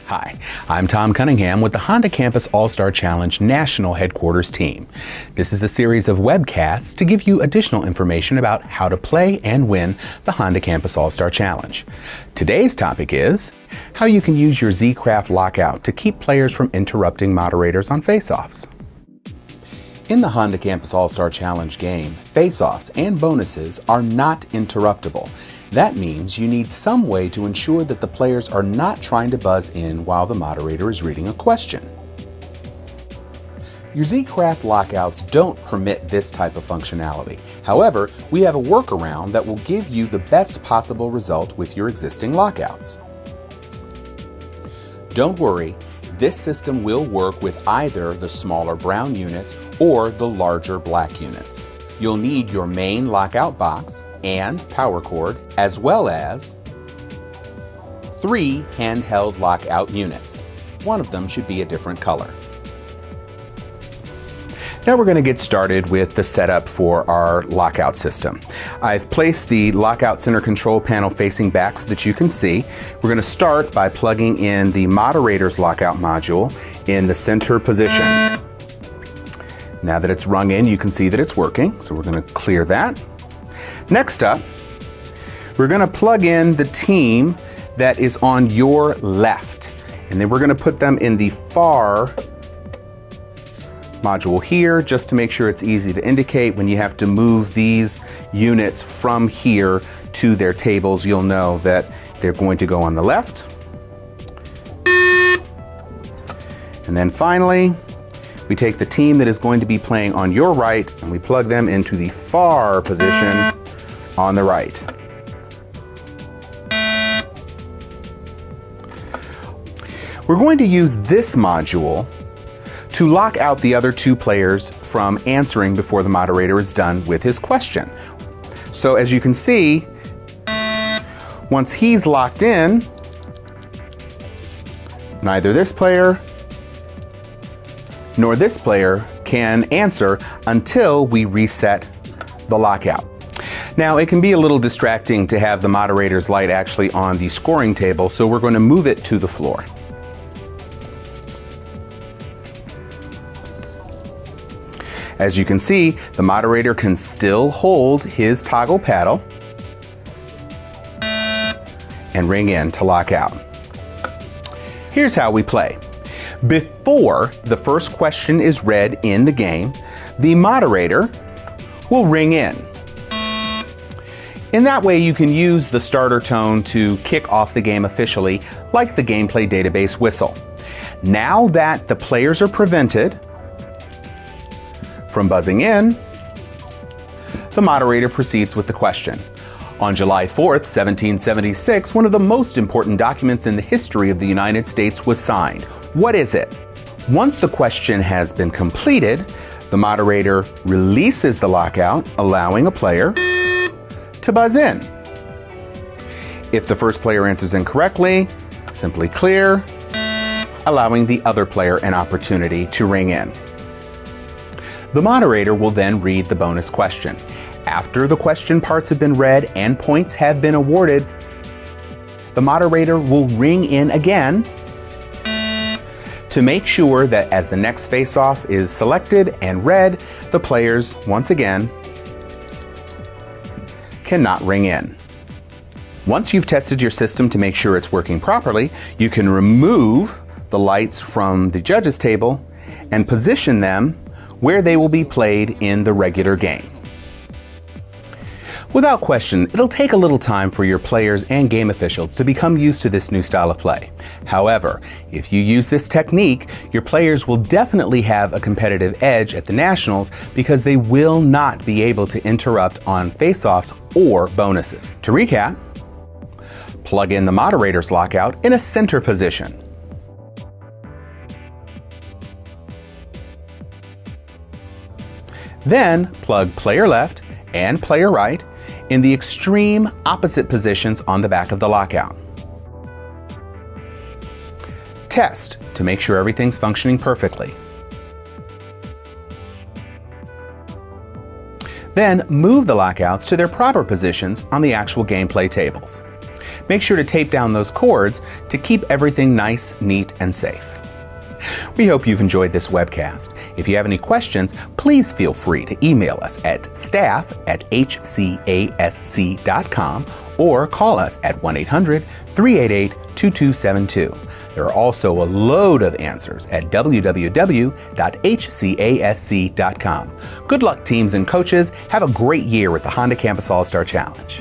Hi, I'm Tom Cunningham with the Honda Campus All-Star Challenge National Headquarters team. This is a series of webcasts to give you additional information about how to play and win the Honda Campus All-Star Challenge. Today's topic is how you can use your Zeecraft Lockout to keep players from interrupting moderators on face-offs. In the Honda Campus All-Star Challenge game, face-offs and bonuses are not interruptible. That means you need some way to ensure that the players are not trying to buzz in while the moderator is reading a question. Your Zeecraft lockouts don't permit this type of functionality. However, we have a workaround that will give you the best possible result with your existing lockouts. Don't worry, this system will work with either the smaller brown units or the larger black units. You'll need your main lockout box and power cord, as well as 3 handheld lockout units. One of them should be a different color. Now we're going to get started with the setup for our lockout system. I've placed the lockout center control panel facing back so that you can see. We're going to start by plugging in the moderator's lockout module in the center position. Now that it's rung in, you can see that it's working, so we're going to clear that. Next up, we're going to plug in the team that is on your left, and then we're going to put them in the far module here, just to make sure it's easy to indicate. When you have to move these units from here to their tables, you'll know that they're going to go on the left. And then finally, we take the team that is going to be playing on your right and we plug them into the far position on the right. We're going to use this module to lock out the other 2 players from answering before the moderator is done with his question. So as you can see, once he's locked in, neither this player nor this player can answer until we reset the lockout. Now, it can be a little distracting to have the moderator's light actually on the scoring table, so we're going to move it to the floor. As you can see, the moderator can still hold his toggle paddle and ring in to lock out. Here's how we play. Before the first question is read in the game, the moderator will ring in. In that way, you can use the starter tone to kick off the game officially, like the gameplay database whistle. Now that the players are prevented from buzzing in, the moderator proceeds with the question. On July 4th, 1776, one of the most important documents in the history of the United States was signed. What is it? Once the question has been completed, the moderator releases the lockout, allowing a player to buzz in. If the first player answers incorrectly, simply clear, allowing the other player an opportunity to ring in. The moderator will then read the bonus question. After the question parts have been read and points have been awarded, the moderator will ring in again to make sure that as the next face-off is selected and read, the players, once again, cannot ring in. Once you've tested your system to make sure it's working properly, you can remove the lights from the judges table and position them where they will be played in the regular game. Without question, it'll take a little time for your players and game officials to become used to this new style of play. However, if you use this technique, your players will definitely have a competitive edge at the Nationals because they will not be able to interrupt on face-offs or bonuses. To recap, plug in the moderator's lockout in a center position. Then plug player left and player right in the extreme opposite positions on the back of the lockout. Test to make sure everything's functioning perfectly. Then move the lockouts to their proper positions on the actual gameplay tables. Make sure to tape down those cords to keep everything nice, neat, and safe. We hope you've enjoyed this webcast. If you have any questions, please feel free to email us at staff@hcasc.com or call us at 1-800-388-2272. There are also a load of answers at www.hcasc.com. Good luck, teams and coaches. Have a great year with the Honda Campus All-Star Challenge.